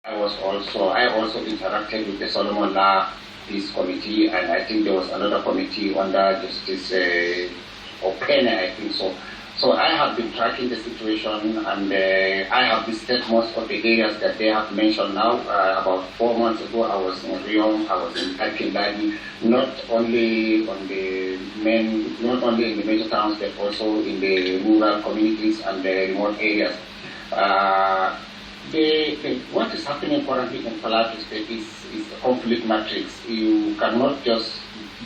I also interacted with the Solomon Law Peace Committee, and I think there was another committee under Justice Opena, I think so. So I have been tracking the situation, and I have visited most of the areas that they have mentioned now. About 4 months ago, I was in Riom, I was in Alkindadi, not only in the major towns, but also in the rural communities and the remote areas. What is happening currently in Plateau State is a conflict matrix. You cannot just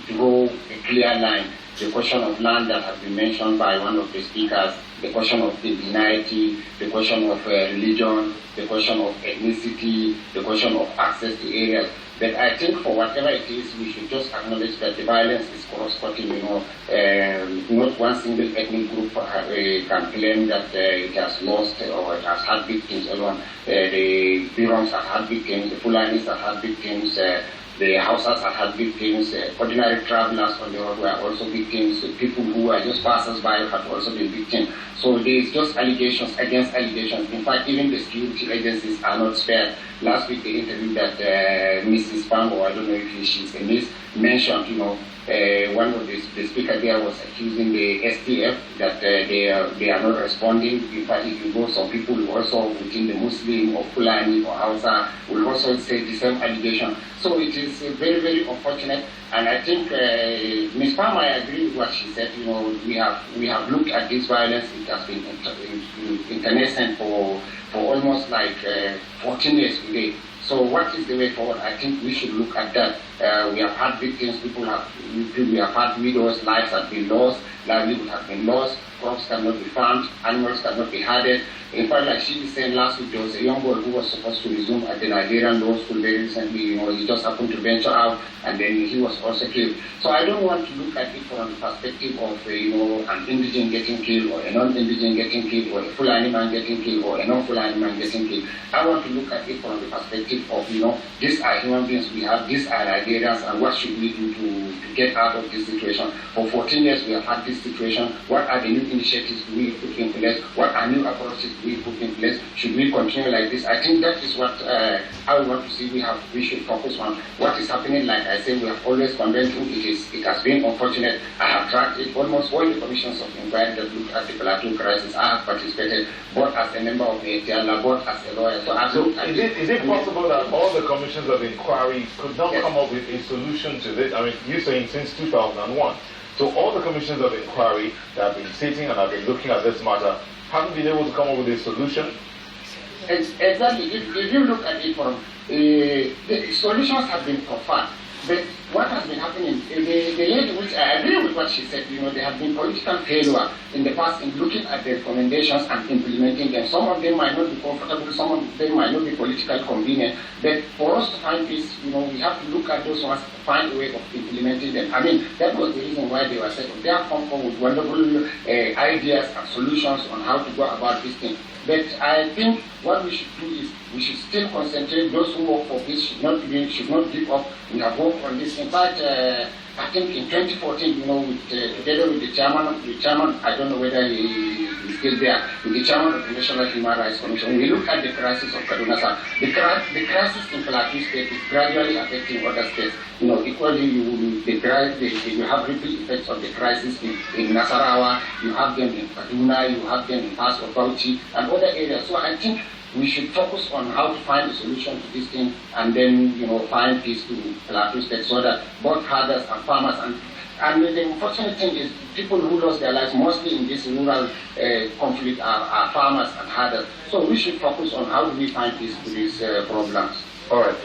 draw a clear line. The question of land that has been mentioned by one of the speakers, the question of indigeneity, the question of religion, the question of ethnicity, the question of access to areas. But I think for whatever it is, we should just acknowledge that the violence is cross-cutting. Not one single ethnic group can claim that it has lost or it has had victims alone. The Birons have had victims, the Fulanis have had victims, the Hausas have had victims, ordinary travelers on the road were also victims, people who are just passers-by have also been victims. So there is just allegations against allegations. In fact, even the security agencies are not spared. Last week, the interview that Mrs. Pambo, I don't know if she's a miss, mentioned, one of the speaker there was accusing the STF that they are not responding. In fact, if you go, some people will also within the Muslim or Fulani or Hausa will also say the same allegation. So it is very, very unfortunate. And I think Ms. Palmer, I agree with what she said. We have looked at this violence. It has been internecine for almost like 14 years today. So what is the way forward? I think we should look at that. We have had victims, we have had widows, lives have been lost, livelihood has been lost, crops cannot be farmed, animals cannot be herded. In fact, like she was saying last week, there was a young boy who was supposed to resume at the Nigerian law school very recently. He just happened to venture out, and then he was also killed. So I don't want to look at it from the perspective of an indigent getting killed, or a non-indigent getting killed, or a Fulani man getting killed, or a non-Fulani man getting killed. I want to look at it from the perspective of, these are human beings we have, these are Nigerians, and what should we do to get out of this situation? For 14 years we have had this situation. What are the new initiatives we put in place? What are new approaches we put in place? Should we continue like this? I think that is what I want to see. We should focus on what is happening. Like I said, we have always condemned it. It has been unfortunate. I have tracked it. Almost all the commissions of inquiry that looked at the Plateau crisis, I have participated, both as a member of the ATL, both as a lawyer. So is it possible that all the commissions of inquiry could not come up with a solution to this? I mean, you're saying since 2001. So all the commissions of inquiry that have been sitting and have been looking at this matter haven't been able to come up with a solution? Exactly. If you look at it from the solutions have been proffered, but what has been happening, the lady, which I agree with what she said, there have been political failure in the past in looking at the recommendations and implementing them. Some of them might not be comfortable, some of them might not be politically convenient, but for us to find peace, we have to look at those ones, find a way of implementing them. I mean, that was the reason why they were set up. They have come forward with wonderful ideas and solutions on how to go about this thing. But I think what we should do is we should still concentrate. Those who work for peace should not give up. We have worked on this. In fact, I think in 2014, together with the chairman, I don't know whether he is still there, with the chairman of the National Human Rights Commission, we looked at the crisis of Kaduna South. The crisis in Plateau State is gradually affecting other states. Equally, you have ripple effects of the crisis in Nasarawa, you have them in Kaduna, you have them in parts of Bauchi, and other areas. So I think we should focus on how to find a solution to this thing, and then find peace to Plateau State, so that both herders and farmers and the unfortunate thing is people who lost their lives mostly in this rural conflict are farmers and herders. So we should focus on how do we find peace to these problems. All right,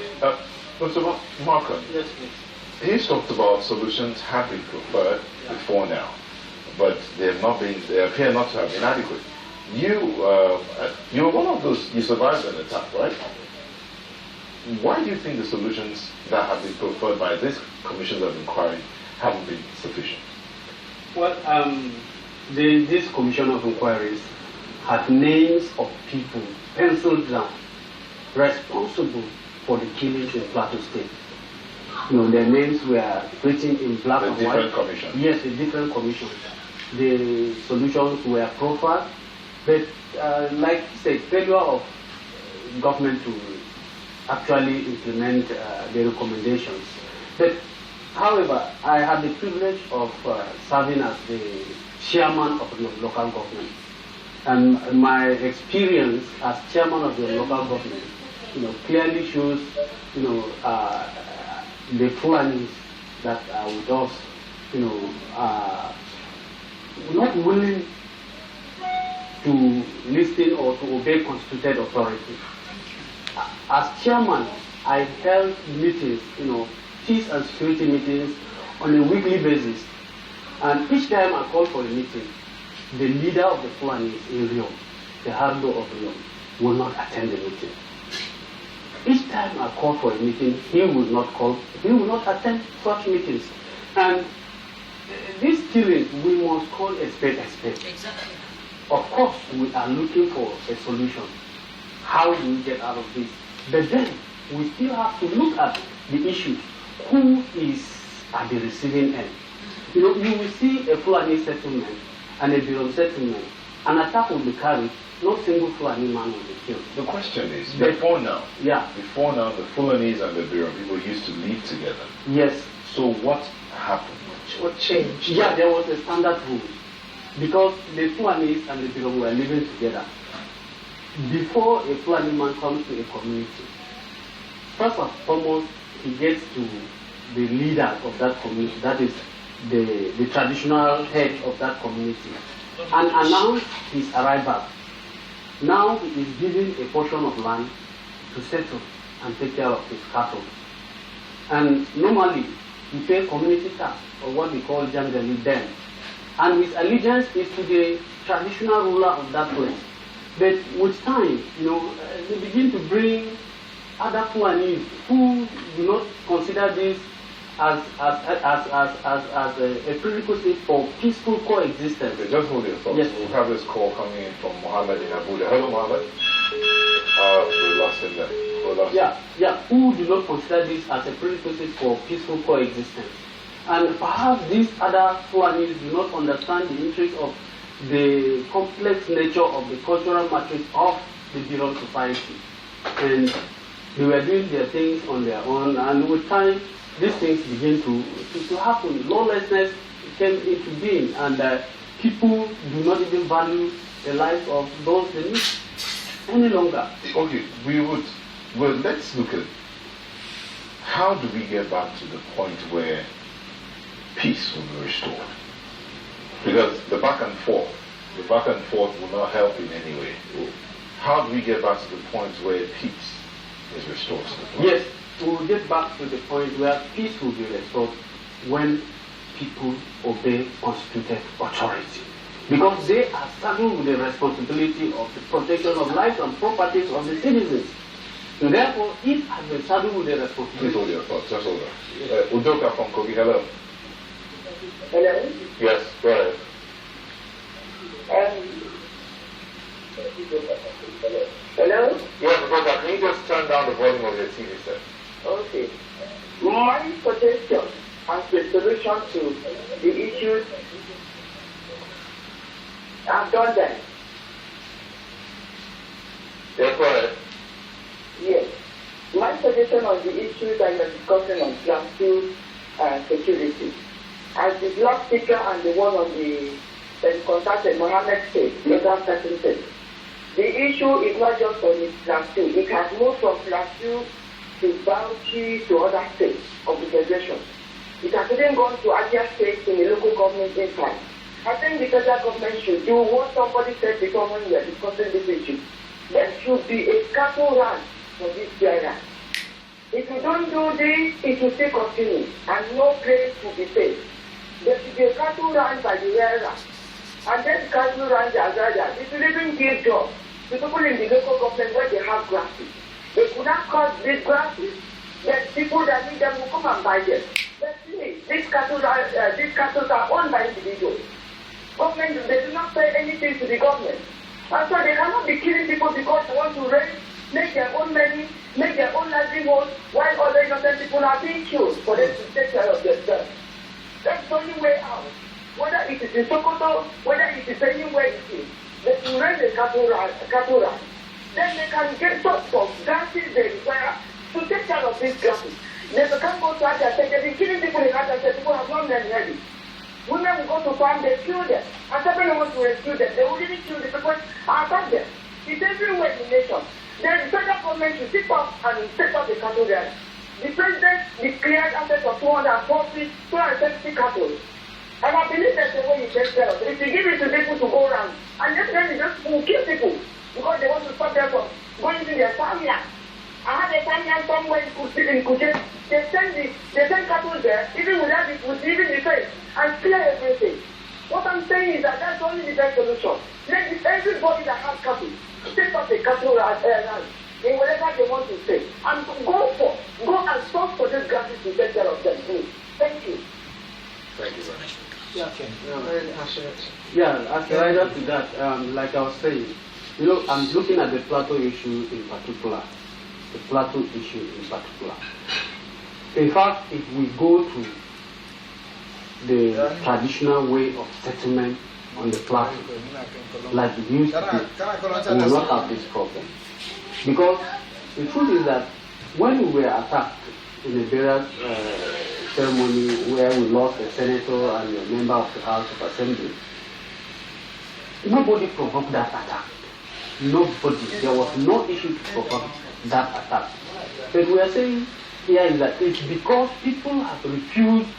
Mr. Marco. Yes, please. He's talked about solutions have been preferred before now, but they appear not to have been adequate. You're one of those, you survived an attack, right? Why do you think the solutions that have been preferred by this commission of inquiry haven't been sufficient? Well, this commission of inquiries had names of people penciled down responsible for the killings in Plateau State. Their names were written in black and white. Different commissions. Yes, the different commissions. The solutions were proffered, but like you said, failure of government to actually implement the recommendations. But, however, I had the privilege of serving as the chairman of the local government. And my experience as chairman of the local government, clearly shows, the Fulanis that are with us, not willing to listen or to obey constituted authority. As chairman, I held meetings, peace and security meetings on a weekly basis. And each time I called for a meeting, the leader of the Fulanis in Rio, the Hardo of Rio, will not attend the meeting. Each time I called for a meeting, he will not attend such meetings. And this killing, we must call a spade a spade. Exactly. Of course, we are looking for a solution. How do we get out of this? But then, we still have to look at the issues. Who is at the receiving end? You will see a Fulani settlement and a Birom settlement. An attack will be carried, no single Fulani man will be killed. The question is, before now, the Fulanis and the Birom people used to live together. Yes. So what happened? What changed? Yeah, there was a standard rule. Because the Fulanis and the Birom were living together. Before a Fulani man comes to a community, first and foremost, he gets to the leader of that community, that is the traditional head of that community, and announce his arrival. Now he is given a portion of land to settle and take care of his cattle. And normally, he pays community tax, or what we call Jangali then. And his allegiance is to the traditional ruler of that place. But with time, they begin to bring other Fulanis who do not consider this as a prerequisite for peaceful coexistence. Okay, just hold your thoughts. Yes. We have this call coming in from Mohammed in Abuja. Hello, Mohammed. We lost him there. Who do not consider this as a prerequisite for peaceful coexistence. And perhaps these other Fulanis do not understand the interest of the complex nature of the cultural matrix of the Birom society. And they were doing their things on their own, and with time, these things begin to happen. Lawlessness came into being, and people do not even value the lives of those they need any longer. Okay, let's look at how do we get back to the point where peace will be restored? Because the back and forth will not help in any way. How do we get back to the point where peace is restored? Yes, we will get back to the point where peace will be restored when people obey constituted authority. Because they are saddled with the responsibility of the protection of lives and properties of the citizens. And therefore, it has been saddled with the responsibility. Please hold your thoughts, just hold on. Udoka from Kogi, hello. Hello? Yes, go ahead. Hello? Yes, Udoka, can you just turn down the volume of your TV set? Okay. My suggestion as the solution to the issues, I've done that. Yes, go ahead. Yes. My suggestion on the issues that you are discussing on Class 2 security, as the block speaker and the one on the contacted Mohammed State, legal person said, the issue is not just on the Class 2. It has moved from Class 2 to Bauchi to other states of the federation. It has even gone to other states in the local government inside. I think the federal government should do what somebody said before when we are discussing this issue. There should be a cattle run for this area. If you don't do this, it will still continue and no place will be safe. There should be a cattle run by the area. And then cattle run the area. It will even give jobs to people in the local government where they have grasses. They could not cut these grasses, then people that need them will come and buy them. But see, these cattle are owned by individuals. Government, they do not pay anything to the government. And so they cannot be killing people because they want to raise, make their own money, make their own livelihood, while other innocent people are being killed for them to take care of themselves. That's the only way out. Whether it is in Sokoto, whether it is anywhere it is, they can raise a cattle run. Then they can get sorts of grasses they require to take care of these classes. They can't go to Asia State. They've been killing people in Asia State. People have not been ready. Women will go to farm, they kill them. And somebody wants to rescue them. They will really kill the people and attack them. It's everywhere in the nation. The federal government should sit up and set up the cattle there. The president declared access of 270 cattle. And I believe that's the way you take care of it. If you give it to people to go around, and then you just will kill people because they want to stop them from going to their farmland. I had a farmland somewhere in Kujet. They send cattle there, even without it, with even the face, and clear everything. What I'm saying is that that's only the best solution. Let everybody that has cattle take up the cattle land in whatever they want to say, and go and source for these grasses to take care of them. Thank you. Thank you very much. Yeah, okay. Very passionate. Yeah, as a rider to that, like I was saying, I'm looking at the Plateau issue in particular. The Plateau issue in particular. In fact, if we go to the traditional way of settlement on the Plateau, like it used to be, we will not have this problem. Because the truth is that when we were attacked in the burial ceremony where we lost a senator and a member of the House of Assembly, nobody provoked that attack. Nobody. There was no issue to provoke that attack. But we are saying here is that it's because people have refused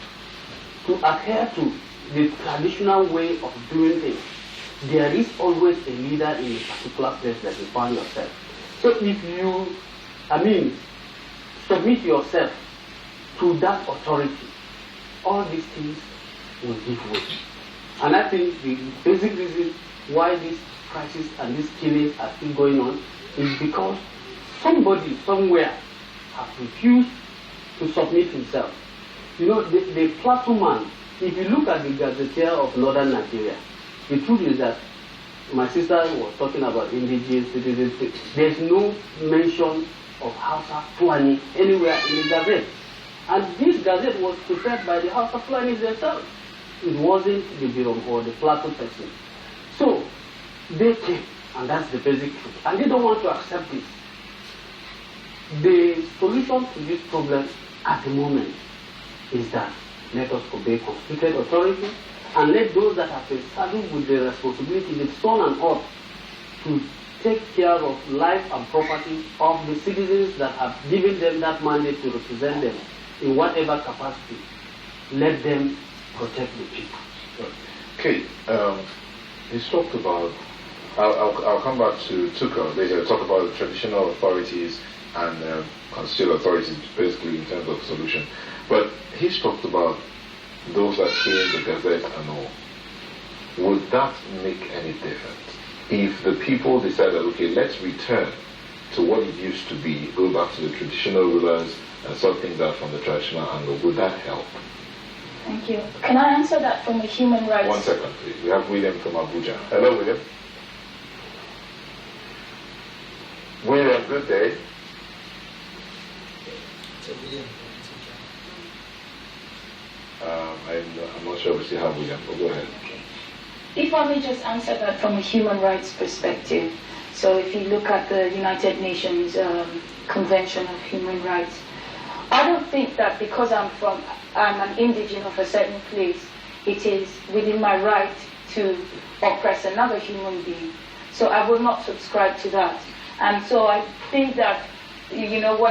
to adhere to the traditional way of doing things. There is always a leader in a particular place that you find yourself. So if you, submit yourself to that authority, all these things will give way. And I think the basic reason why this crisis and these killings are still going on is because somebody somewhere has refused to submit himself. The Plateau man, if you look at the Gazetteer of Northern Nigeria, the truth is that my sister was talking about indigenous citizenship. There's no mention of Hausa Fulani anywhere in the Gazette. And this Gazette was prepared by the Hausa Fulani themselves. It wasn't the Birom or the Plateau person. So, they came, and that's the basic truth. And they don't want to accept this. The solution to this problem at the moment is that let us obey constituted authority and let those that have been saddled with the responsibility, the son and earth, to take care of life and property of the citizens that have given them that mandate to represent them in whatever capacity, let them protect the people. Okay, he's talked about, I'll come back to Tuka later, talk about the traditional authorities and constitutional authorities, basically in terms of solution. But he's talked about those that came the Gazette and all. Would that make any difference? If the people decided, okay, let's return to what it used to be, go back to the traditional rulers and sort things out from the traditional angle, would that help? Thank you. Can I answer that from a human rights? 1 second, please. We have William from Abuja. Hello, William. William, good day. I'm not sure we still have William, but go ahead. If I may just answer that from a human rights perspective. So if you look at the United Nations Convention of Human Rights, I don't think that because I'm an indigenous of a certain place, it is within my right to oppress another human being. So I will not subscribe to that. And so I think that, whatever